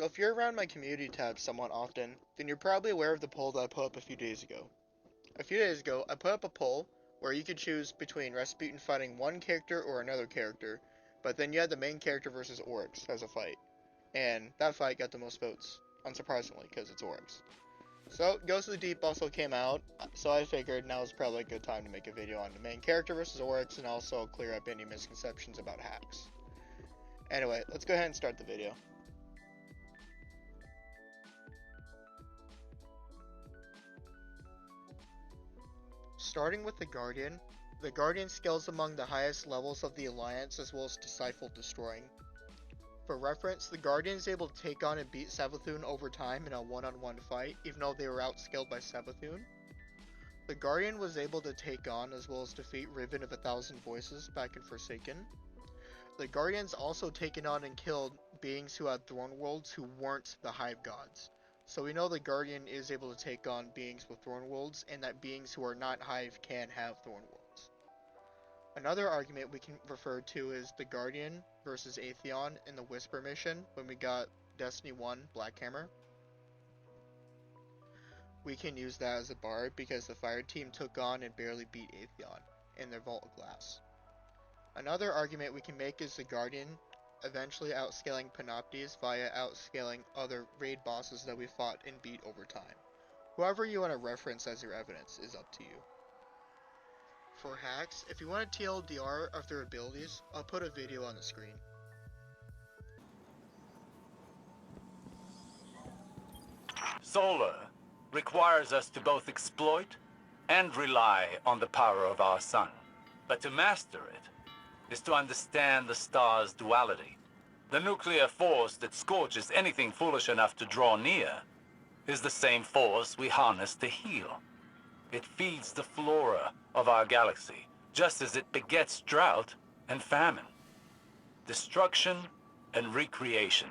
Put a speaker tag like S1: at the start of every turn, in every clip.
S1: So if you're around my community tab somewhat often, then you're probably aware of the poll that I put up a few days ago. A few days ago, I put up a poll where you could choose between Rasputin fighting one character or another character, but then you had the main character versus Oryx as a fight. And that fight got the most votes, unsurprisingly, because it's Oryx. So, Ghost of the Deep also came out, so I figured now is probably a good time to make a video on the main character versus Oryx and also clear up any misconceptions about hacks. Anyway, let's go ahead and start the video. Starting with the Guardian scales among the highest levels of the Alliance as well as Disciple Destroying. For reference, the Guardian is able to take on and beat Savathun over time in a one-on-one fight, even though they were outscaled by Savathun. The Guardian was able to take on as well as defeat Riven of 1,000 Voices back in Forsaken. The Guardian's also taken on and killed beings who had Throne Worlds who weren't the Hive Gods. So we know the Guardian is able to take on beings with Throne Worlds, and that beings who are not Hive can have Throne Worlds. Another argument we can refer to is the Guardian versus Atheon in the Whisper mission when we got Destiny 1 Black Hammer. We can use that as a bard because the fire team took on and barely beat Atheon in their Vault of Glass. Another argument we can make is the Guardian eventually outscaling Panoptes via outscaling other raid bosses that we fought and beat over time. Whoever you want to reference as your evidence is up to you. For hacks, if you want a TLDR of their abilities, I'll put a video on the screen.
S2: Solar requires us to both exploit and rely on the power of our sun. But to master it is to understand the star's duality. The nuclear force that scorches anything foolish enough to draw near is the same force we harness to heal. It feeds the flora of our galaxy, just as it begets drought and famine. Destruction and recreation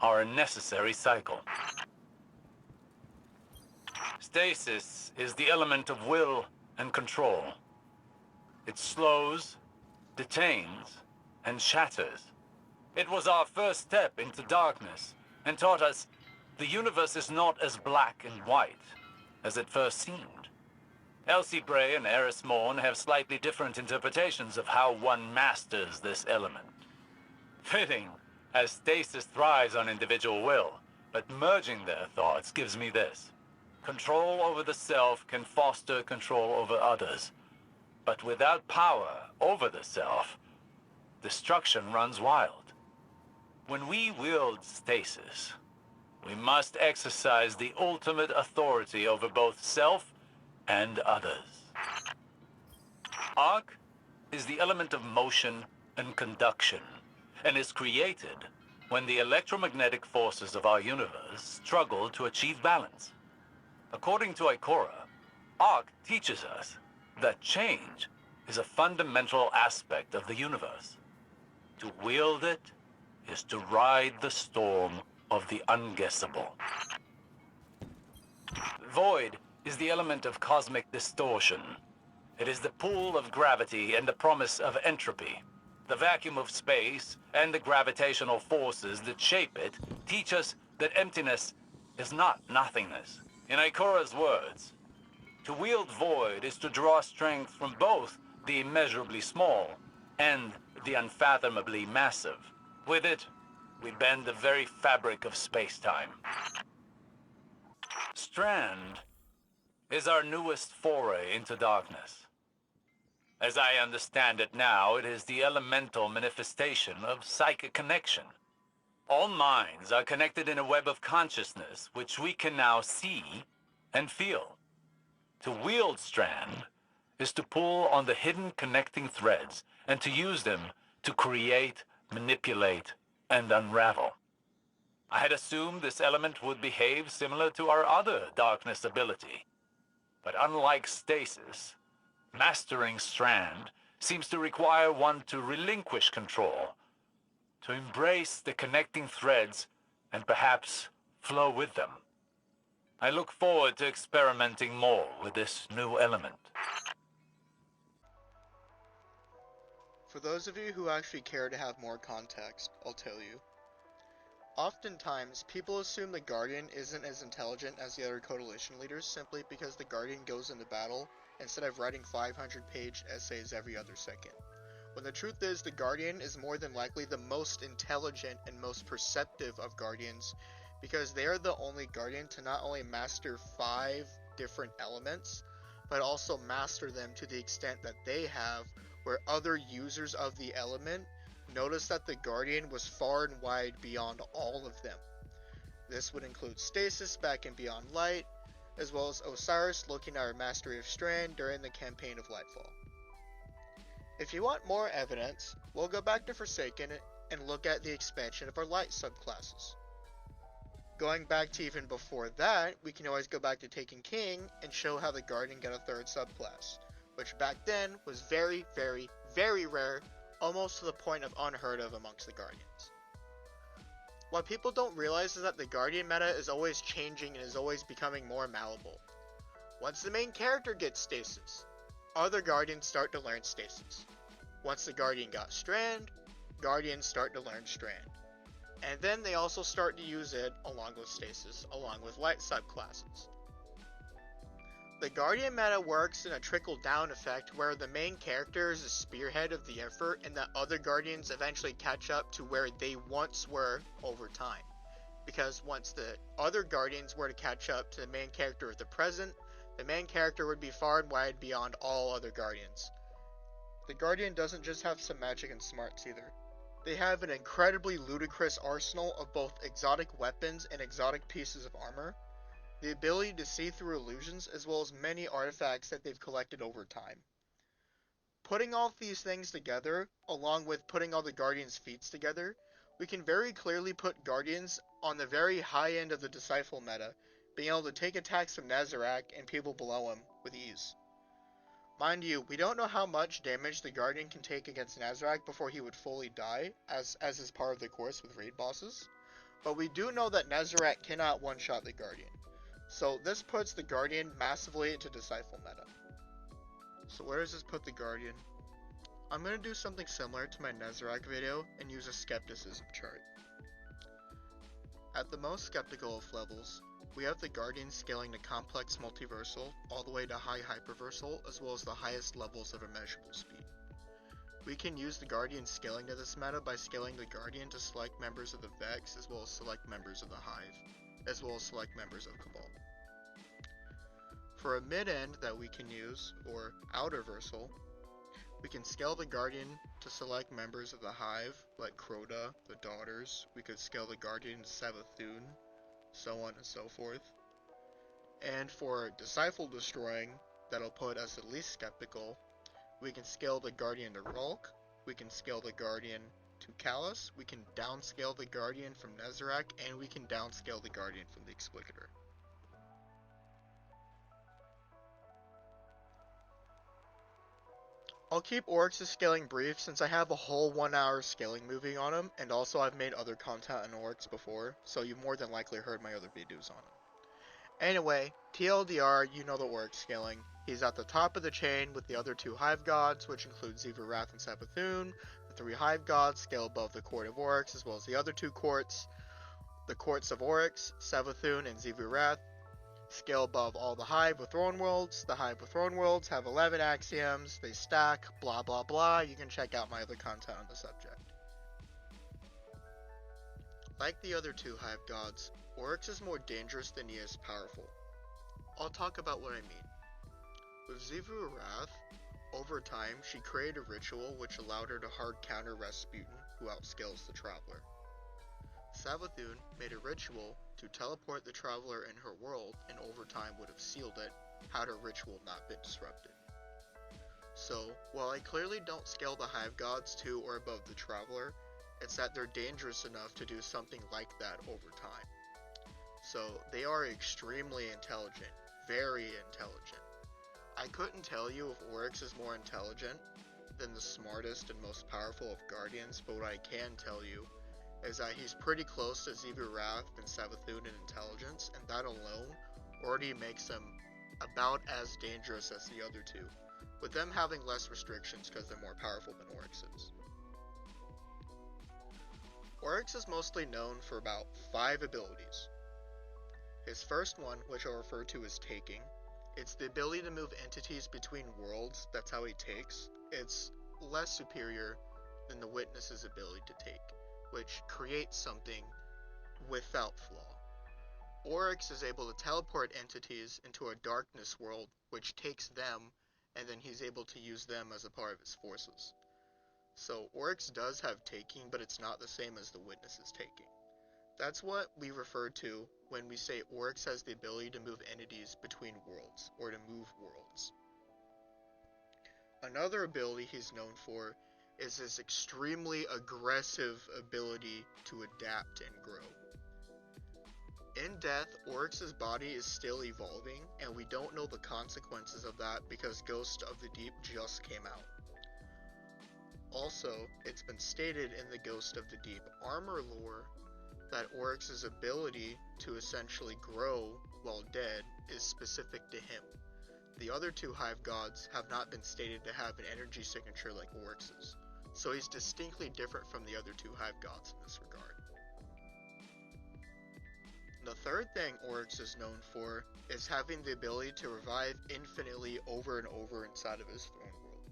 S2: are a necessary cycle. Stasis is the element of will and control. It slows, detains, and shatters. It was our first step into darkness and taught us the universe is not as black and white as it first seemed. Elsie Bray and Eris Morn have slightly different interpretations of how one masters this element. Fitting, as stasis thrives on individual will, but merging their thoughts gives me this. Control over the self can foster control over others, but without power over the self, destruction runs wild. When we wield stasis, we must exercise the ultimate authority over both self and others. Arc is the element of motion and conduction, and is created when the electromagnetic forces of our universe struggle to achieve balance. According to Ikora, Arc teaches us that change is a fundamental aspect of the universe. To wield it is to ride the storm of the unguessable. Void is the element of cosmic distortion. It is the pull of gravity and the promise of entropy. The vacuum of space and the gravitational forces that shape it teach us that emptiness is not nothingness. In Ikora's words, to wield void is to draw strength from both the immeasurably small and the unfathomably massive. With it, we bend the very fabric of space-time. Strand is our newest foray into darkness. As I understand it now, it is the elemental manifestation of psychic connection. All minds are connected in a web of consciousness which we can now see and feel. To wield Strand is to pull on the hidden connecting threads and to use them to create, manipulate, and unravel. I had assumed this element would behave similar to our other darkness ability. But unlike stasis, mastering Strand seems to require one to relinquish control, to embrace the connecting threads and perhaps flow with them. I look forward to experimenting more with this new element.
S1: For those of you who actually care to have more context, I'll tell you. Oftentimes, people assume the Guardian isn't as intelligent as the other Coalition leaders simply because the Guardian goes into battle instead of writing 500-page essays every other second. When the truth is, the Guardian is more than likely the most intelligent and most perceptive of Guardians because they are the only Guardian to not only master 5 different elements, but also master them to the extent that they have, where other users of the element notice that the Guardian was far and wide beyond all of them. This would include Stasis back in Beyond Light, as well as Osiris looking at our mastery of Strand during the campaign of Lightfall. If you want more evidence, we'll go back to Forsaken and look at the expansion of our Light subclasses. Going back to even before that, we can always go back to Taken King and show how the Guardian got a 3rd subclass, which back then was very, very, very rare, almost to the point of unheard of amongst the Guardians. What people don't realize is that the Guardian meta is always changing and is always becoming more malleable. Once the main character gets Stasis, other Guardians start to learn Stasis. Once the Guardian got Strand, Guardians start to learn Strand. And then they also start to use it along with Stasis, along with Light subclasses. The Guardian meta works in a trickle-down effect where the main character is the spearhead of the effort and that other Guardians eventually catch up to where they once were over time. Because once the other Guardians were to catch up to the main character of the present, the main character would be far and wide beyond all other Guardians. The Guardian doesn't just have some magic and smarts either. They have an incredibly ludicrous arsenal of both exotic weapons and exotic pieces of armor, the ability to see through illusions, as well as many artifacts that they've collected over time. Putting all these things together, along with putting all the Guardians' feats together, we can very clearly put Guardians on the very high end of the Disciple meta, being able to take attacks from Nazarick and people below him with ease. Mind you, we don't know how much damage the Guardian can take against Nazarick before he would fully die, as is part of the course with raid bosses, but we do know that Nazarick cannot one-shot the Guardian. So this puts the Guardian massively into Disciple meta. So where does this put the Guardian? I'm going to do something similar to my Nazarick video and use a skepticism chart. At the most skeptical of levels, we have the Guardian scaling to complex multiversal all the way to high hyperversal, as well as the highest levels of immeasurable speed. We can use the Guardian scaling to this meta by scaling the Guardian to select members of the Vex, as well as select members of the Hive, as well as select members of Cabal. For a mid-end that we can use, or outerversal, we can scale the Guardian to select members of the Hive, like Crota, the Daughters. We could scale the Guardian to Savathun, so on and so forth. And for Disciple destroying, that'll put us at least skeptical, we can scale the Guardian to Rulk, we can scale the Guardian to Callus, we can downscale the Guardian from Nazarick, and we can downscale the Guardian from the Explicator. I'll keep Oryx's scaling brief since I have a whole 1 hour scaling movie on him, and also I've made other content on Oryx before, so you've more than likely heard my other videos on him. Anyway, TLDR, you know the Oryx scaling. He's at the top of the chain with the other 2 Hive Gods, which include Xivu Wrath and Savathun. The 3 Hive Gods scale above the Court of Oryx, as well as the other 2 courts. The Courts of Oryx, Savathun, and Xivu Wrath scale above all the Hive with Throne Worlds. The Hive with Throne Worlds have 11 axioms, they stack, blah blah blah. You can check out my other content on the subject. Like the other 2 Hive Gods, Oryx is more dangerous than he is powerful. I'll talk about what I mean. With Xivu Wrath, over time she created a ritual which allowed her to hard counter Rasputin, who outscales the Traveler. Savathun made a ritual to teleport the Traveler in her world, and over time would have sealed it had her ritual not been disrupted. So, while I clearly don't scale the Hive Gods to or above the Traveler, it's that they're dangerous enough to do something like that over time. So, they are extremely intelligent, very intelligent. I couldn't tell you if Oryx is more intelligent than the smartest and most powerful of Guardians, but what I can tell you is that he's pretty close to Xivu Wrath and Savathun in intelligence, and that alone already makes him about as dangerous as the other 2, with them having less restrictions because they're more powerful than Oryx is. Oryx is mostly known for about 5 abilities. His first one, which I'll refer to as Taking, it's the ability to move entities between worlds. That's how he takes. It's less superior than the Witness's ability to take, which creates something without flaw. Oryx is able to teleport entities into a darkness world, which takes them, and then he's able to use them as a part of his forces. So Oryx does have taking, but it's not the same as the Witness's taking. That's what we refer to when we say Oryx has the ability to move entities between worlds, or to move worlds. Another ability he's known for is his extremely aggressive ability to adapt and grow. In death, Oryx's body is still evolving, and we don't know the consequences of that because Ghost of the Deep just came out. Also, it's been stated in the Ghost of the Deep armor lore that Oryx's ability to essentially grow while dead is specific to him. The other two Hive Gods have not been stated to have an energy signature like Oryx's, so he's distinctly different from the other two Hive Gods in this regard. The third thing Oryx is known for is having the ability to revive infinitely over and over inside of his throne world.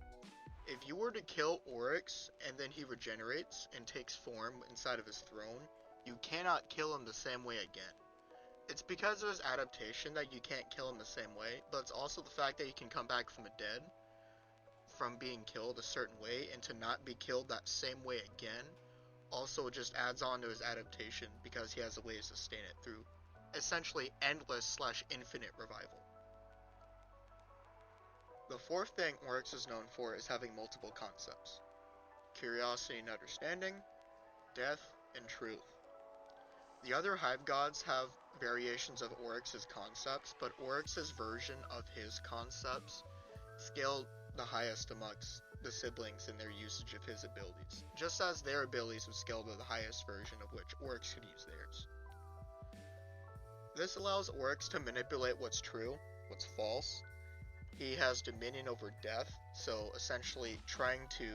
S1: If you were to kill Oryx and then he regenerates and takes form inside of his throne, you cannot kill him the same way again. It's because of his adaptation that you can't kill him the same way, but it's also the fact that he can come back from the dead, from being killed a certain way, and to not be killed that same way again, also just adds on to his adaptation because he has a way to sustain it through essentially endless/infinite revival. The fourth thing Oryx is known for is having multiple concepts: curiosity and understanding, death, and truth. The other Hive Gods have variations of Oryx's concepts, but Oryx's version of his concepts scaled the highest amongst the siblings in their usage of his abilities, just as their abilities would scale to the highest version of which Oryx could use theirs. This allows Oryx to manipulate what's true, what's false. He has dominion over death, so essentially trying to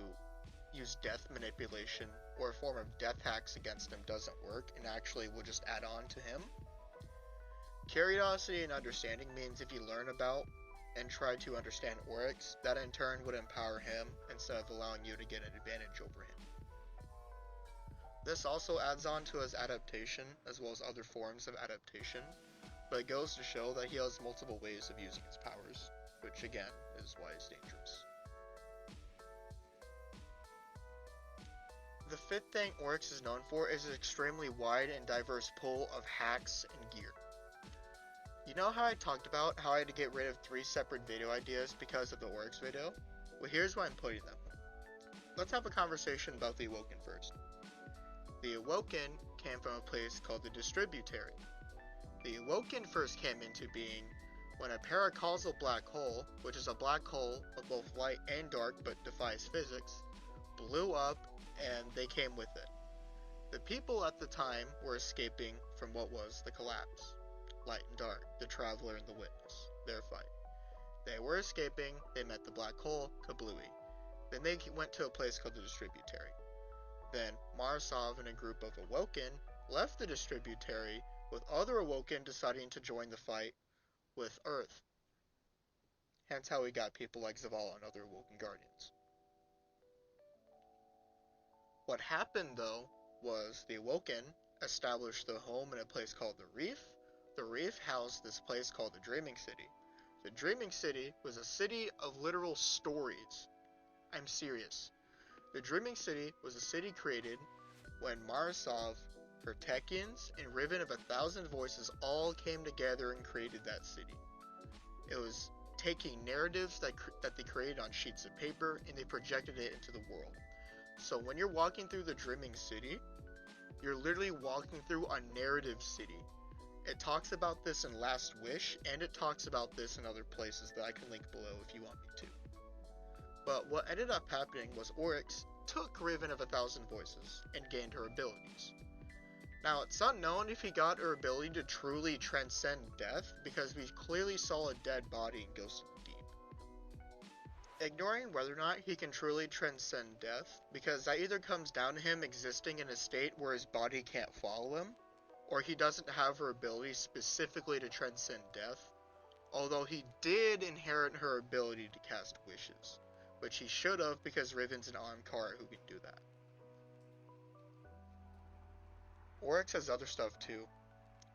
S1: use death manipulation or a form of death hacks against him doesn't work and actually will just add on to him. Curiosity and understanding means if you learn about and try to understand Oryx, that in turn would empower him instead of allowing you to get an advantage over him. This also adds on to his adaptation as well as other forms of adaptation, but it goes to show that he has multiple ways of using his powers, which again is why he's dangerous. The fifth thing Oryx is known for is an extremely wide and diverse pool of hacks and gear. You know how I talked about how I had to get rid of 3 separate video ideas because of the Oryx video? Well, here's why I'm putting them. Let's have a conversation about the Awoken first. The Awoken came from a place called the Distributary. The Awoken first came into being when a paracausal black hole, which is a black hole of both light and dark but defies physics, blew up and they came with it. The people at the time were escaping from what was the collapse. Light and dark, the Traveler and the Witness, their fight. They were escaping, they met the black hole, kablooey. Then they went to a place called the Distributary. Then Marsov and a group of Awoken left the Distributary, with other Awoken deciding to join the fight with Earth. Hence how we got people like Zavala and other Awoken Guardians. What happened though was the Awoken established their home in a place called the Reef. The Reef housed this place called the Dreaming City. The Dreaming City was a city of literal stories. I'm serious. The Dreaming City was a city created when Marsov, her Techians, and Riven of 1,000 Voices all came together and created that city. It was taking narratives that they created on sheets of paper and they projected it into the world. So when you're walking through the Dreaming City, you're literally walking through a narrative city. It talks about this in Last Wish, and it talks about this in other places that I can link below if you want me to. But what ended up happening was Oryx took Riven of 1,000 Voices and gained her abilities. Now it's unknown if he got her ability to truly transcend death, because we clearly saw a dead body in Ghost of the Deep. ignoring whether or not he can truly transcend death, because that either comes down to him existing in a state where his body can't follow him, or he doesn't have her ability specifically to transcend death, although he did inherit her ability to cast wishes, which he should have because Riven's an Ahamkara who can do that. Oryx has other stuff too.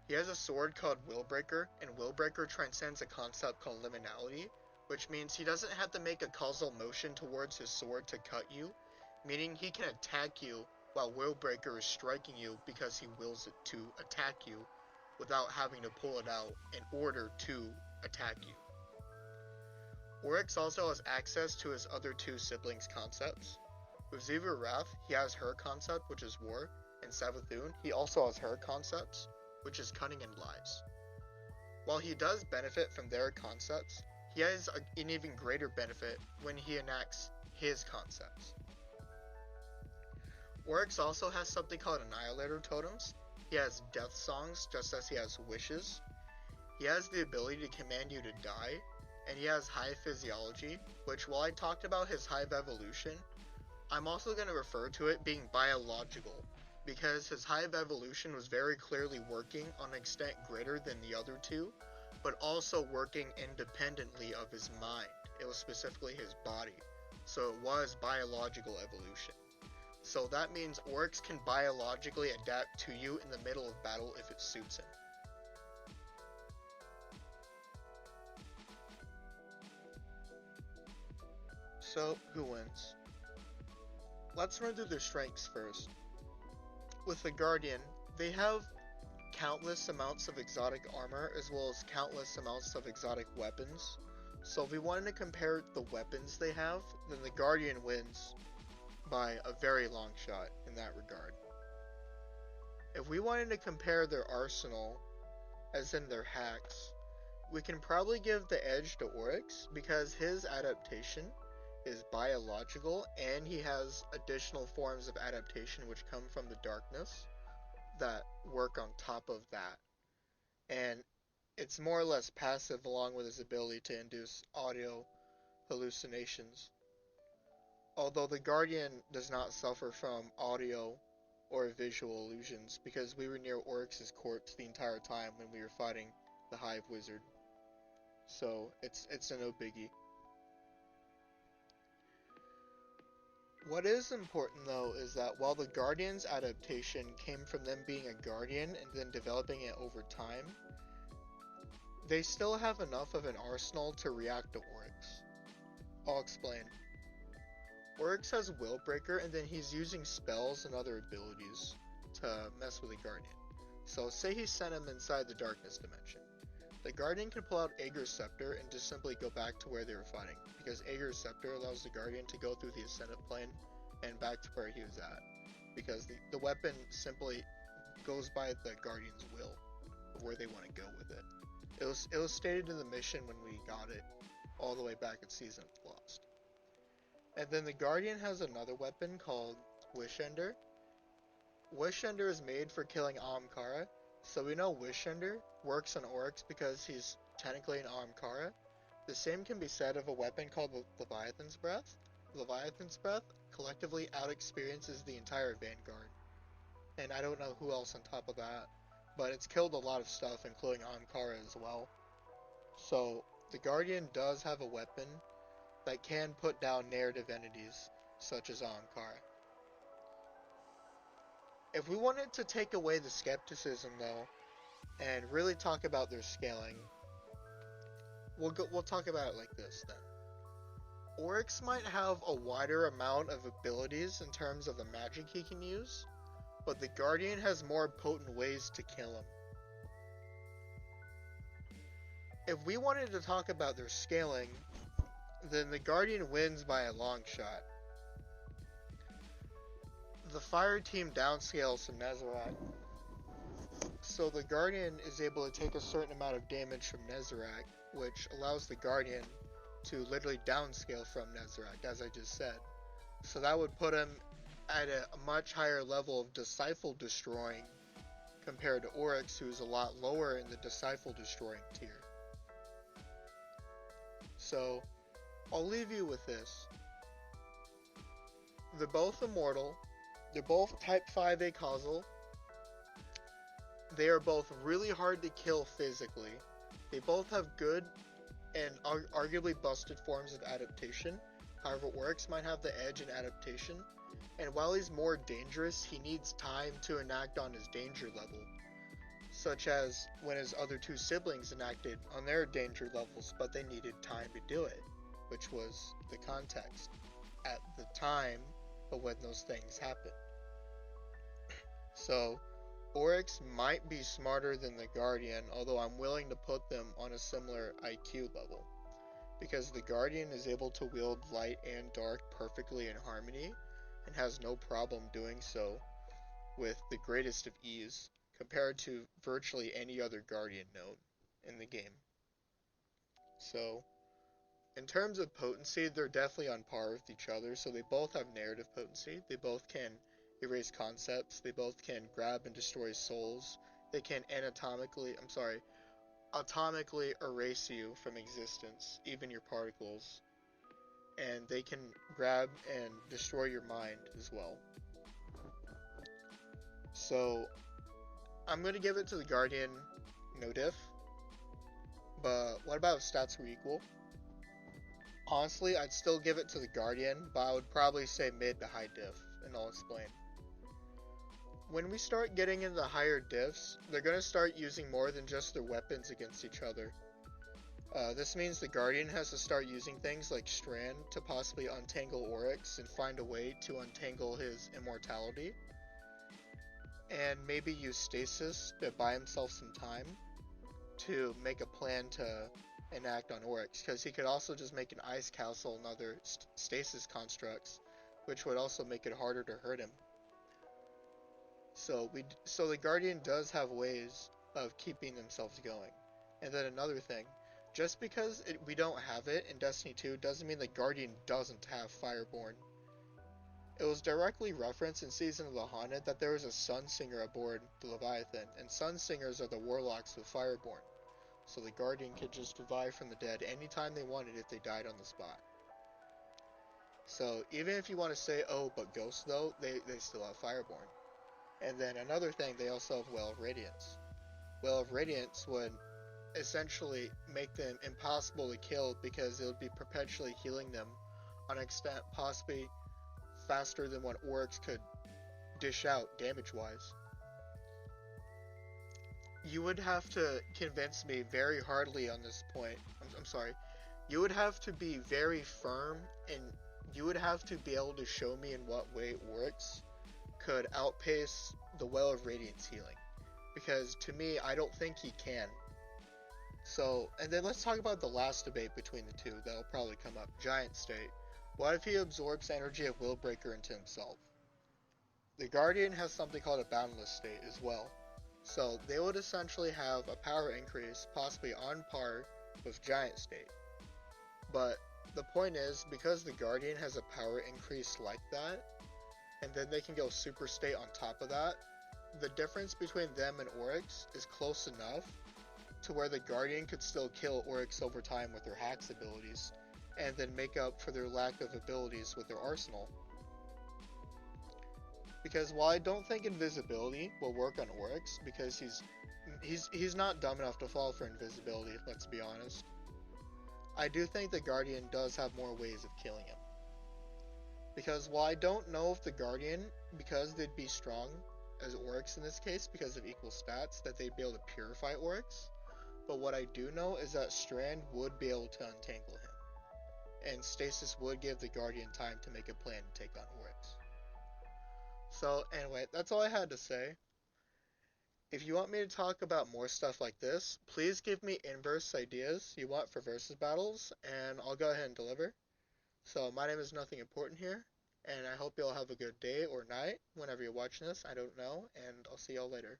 S1: He has a sword called Willbreaker, and Willbreaker transcends a concept called liminality, which means he doesn't have to make a causal motion towards his sword to cut you, meaning he can attack you while Willbreaker is striking you because he wills it to attack you without having to pull it out in order to attack you. Oryx also has access to his other two siblings' concepts. With Xivu Wrath, he has her concept, which is war, and Savathun, he also has her concepts, which is cunning and lies. While he does benefit from their concepts, he has an even greater benefit when he enacts his concepts. Oryx also has something called Annihilator Totems. He has death songs just as he has wishes. He has the ability to command you to die, and he has Hive Physiology, which while I talked about his Hive Evolution, I'm also going to refer to it being biological, because his Hive Evolution was very clearly working on an extent greater than the other two, but also working independently of his mind. It was specifically his body, so it was biological evolution. So that means Oryx can biologically adapt to you in the middle of battle if it suits him. So, who wins? Let's run through their strengths first. With the Guardian, they have countless amounts of exotic armor as well as countless amounts of exotic weapons. So if we wanted to compare the weapons they have, then the Guardian wins by a very long shot in that regard. If we wanted to compare their arsenal, as in their hacks, we can probably give the edge to Oryx because his adaptation is biological and he has additional forms of adaptation which come from the darkness that work on top of that. And it's more or less passive along with his ability to induce audio hallucinations. Although the Guardian does not suffer from audio or visual illusions because we were near Oryx's corpse the entire time when we were fighting the Hive Wizard. So it's a no biggie. What is important though is that while the Guardian's adaptation came from them being a Guardian and then developing it over time, they still have enough of an arsenal to react to Oryx. I'll explain. Oryx has Willbreaker and then he's using spells and other abilities to mess with the Guardian. So say he sent him inside the Darkness Dimension. The Guardian can pull out Aeger's Scepter and just simply go back to where they were fighting, because Aeger's Scepter allows the Guardian to go through the Ascendant Plane and back to where he was at, because the weapon simply goes by the Guardian's will of where they want to go with it. It was stated in the mission when we got it, all the way back in Season of Lost. And then the Guardian has another weapon called Wishender. Wishender is made for killing Ahamkara, so we know Wishender works on Oryx because he's technically an Ahamkara. The same can be said of a weapon called Leviathan's Breath. Leviathan's Breath collectively out-experiences the entire Vanguard. And I don't know who else on top of that, but it's killed a lot of stuff, including Ahamkara as well. So, the Guardian does have a weapon that can put down narrative entities, such as Ahamkara. If we wanted to take away the skepticism, though, and really talk about their scaling, we'll talk about it like this, then. Oryx might have a wider amount of abilities in terms of the magic he can use, but the Guardian has more potent ways to kill him. If we wanted to talk about their scaling, then the Guardian wins by a long shot. The fire team downscales from Nezarec, so the Guardian is able to take a certain amount of damage from Nezarec, which allows the Guardian to literally downscale from Nezarec, as I just said. So that would put him at a much higher level of Disciple destroying compared to Oryx, who's a lot lower in the Disciple destroying tier. So I'll leave you with this. They're both immortal. They're both type 5A causal. They are both really hard to kill physically. They both have good and arguably busted forms of adaptation. However, Oryx might have the edge in adaptation. And while he's more dangerous, he needs time to enact on his danger level. Such as when his other two siblings enacted on their danger levels, but they needed time to do it, which was the context at the time of when those things happened. So, Oryx might be smarter than the Guardian, although I'm willing to put them on a similar IQ level. Because the Guardian is able to wield light and dark perfectly in harmony, and has no problem doing so with the greatest of ease, compared to virtually any other Guardian known in the game. So, in terms of potency, they're definitely on par with each other, so they both have narrative potency, they both can erase concepts, they both can grab and destroy souls, they can atomically erase you from existence, even your particles, and they can grab and destroy your mind as well. So, I'm going to give it to the Guardian, no diff, but what about if stats were equal? Honestly, I'd still give it to the Guardian, but I would probably say mid to high diff, and I'll explain. When we start getting into the higher diffs, they're going to start using more than just their weapons against each other. This means the Guardian has to start using things like Strand to possibly untangle Oryx and find a way to untangle his immortality. And maybe use Stasis to buy himself some time to make a plan to enact on Oryx, because he could also just make an Ice Castle and other Stasis constructs, which would also make it harder to hurt him. So the Guardian does have ways of keeping themselves going. And then another thing, just because we don't have it in Destiny 2 doesn't mean the Guardian doesn't have Fireborn. It was directly referenced in Season of the Haunted that there was a Sunsinger aboard the Leviathan, and Sunsingers are the warlocks with Fireborn. So the Guardian could just revive from the dead anytime they wanted if they died on the spot. So even if you want to say, oh, but Ghosts though, they still have Fireborn. And then another thing, they also have Well of Radiance. Well of Radiance would essentially make them impossible to kill because it would be perpetually healing them on an extent possibly faster than what Oryx could dish out damage-wise. You would have to convince me very hardly on this point. I'm sorry. You would have to be very firm, and you would have to be able to show me in what way Oryx could outpace the Well of Radiance healing. Because to me, I don't think he can. So, and then let's talk about the last debate between the two that'll probably come up. Giant State. What if he absorbs energy of Willbreaker into himself? The Guardian has something called a Boundless State as well. So they would essentially have a power increase, possibly on par with Giant State. But the point is, because the Guardian has a power increase like that, and then they can go Super State on top of that, the difference between them and Oryx is close enough to where the Guardian could still kill Oryx over time with their hacks abilities, and then make up for their lack of abilities with their arsenal. Because while I don't think invisibility will work on Oryx, because he's not dumb enough to fall for invisibility, let's be honest, I do think the Guardian does have more ways of killing him. Because while I don't know if the Guardian, because they'd be strong as Oryx in this case, because of equal stats, that they'd be able to purify Oryx, but what I do know is that Strand would be able to untangle him, and Stasis would give the Guardian time to make a plan to take on Oryx. So anyway, that's all I had to say. If you want me to talk about more stuff like this, please give me inverse ideas you want for versus battles, and I'll go ahead and deliver. So my name is Nothing Important here, and I hope you'll have a good day or night whenever you're watching this, I don't know, and I'll see y'all later.